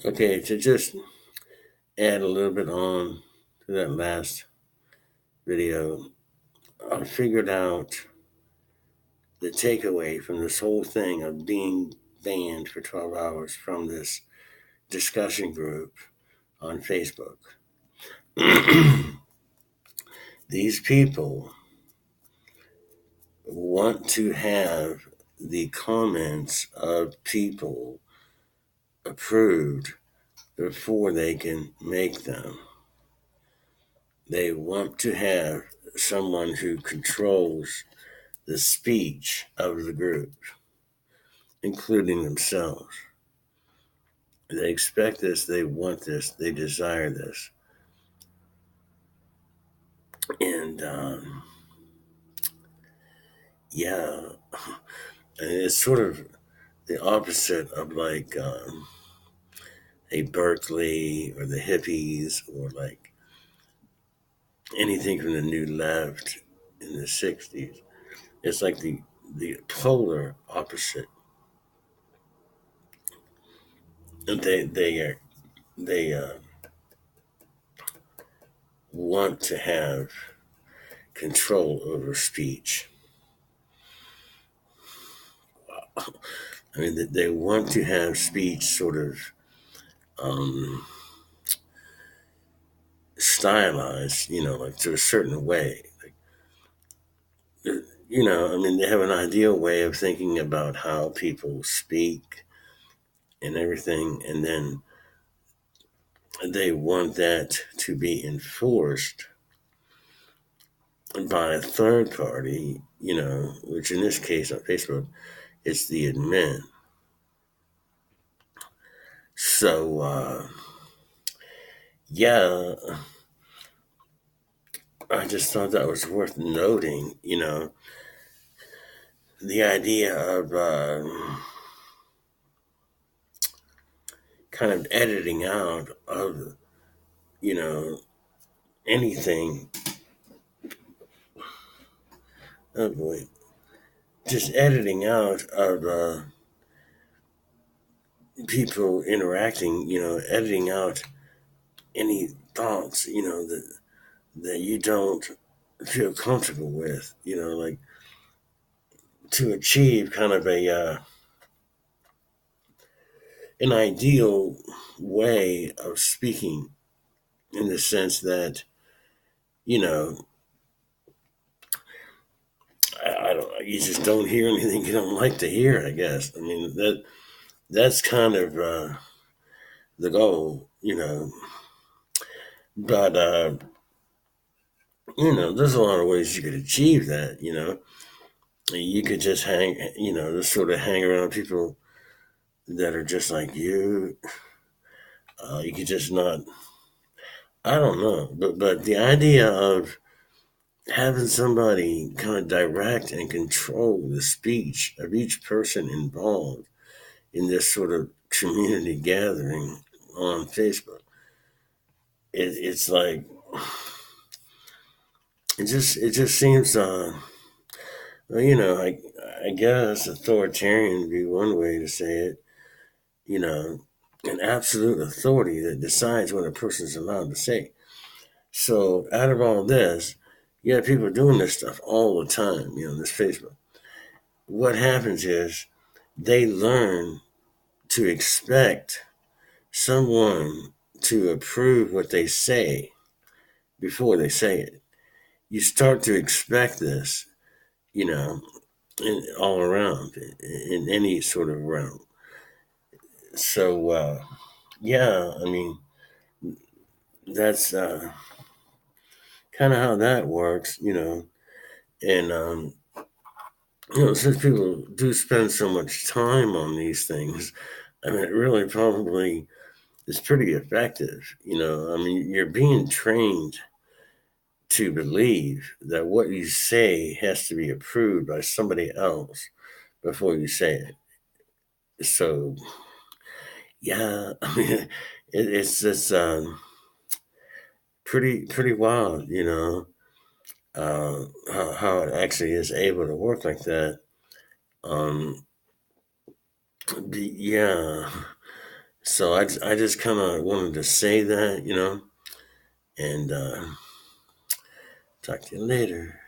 Okay, to just add a little bit on to that last video, I figured out the takeaway from this whole thing of being banned for 12 hours from this discussion group on Facebook. These people want to have the comments of people approved before they can make them. They want to have someone who controls the speech of the group, including themselves. They expect this, they want this, they desire this. And yeah, and it's sort of the opposite of like a Berkeley or the hippies or like anything from the new left in the 60s. It's like the polar opposite. And they want to have control over speech. I mean, they want to have speech sort of um, stylized, like to a certain way. Like, I mean, they have an ideal way of thinking about how people speak and everything, and then they want that to be enforced by a third party, which in this case on Facebook, it's the admin. So, yeah, I just thought that was worth noting, the idea of kind of editing out of, you know, anything. Oh boy. Just editing out of people interacting, editing out any thoughts, that you don't feel comfortable with, like to achieve kind of an ideal way of speaking in the sense that, you know, I don't, you just don't hear anything you don't like to hear, I guess. I mean, that's kind of the goal, but, there's a lot of ways you could achieve that, you could just just sort of hang around people that are just like you. You could just not, I don't know, but the idea of having somebody kind of direct and control the speech of each person involved in this sort of community gathering on Facebook, it's like it just seems well, I guess authoritarian would be one way to say it. You know, an absolute authority that decides what a person's allowed to say. So out of all this, you have people doing this stuff all the time, this Facebook. What happens is they learn to expect someone to approve what they say before they say it. You start to expect this, you know, all around in any sort of realm. So, yeah, I mean, that's kind of how that works, and since people do spend so much time on these things, I mean, it really probably is pretty effective. I mean, you're being trained to believe that what you say has to be approved by somebody else before you say it. So, yeah, I mean, it's just pretty wild, how it actually is able to work like that. Um, yeah, So I just kind of wanted to say that, and talk to you later.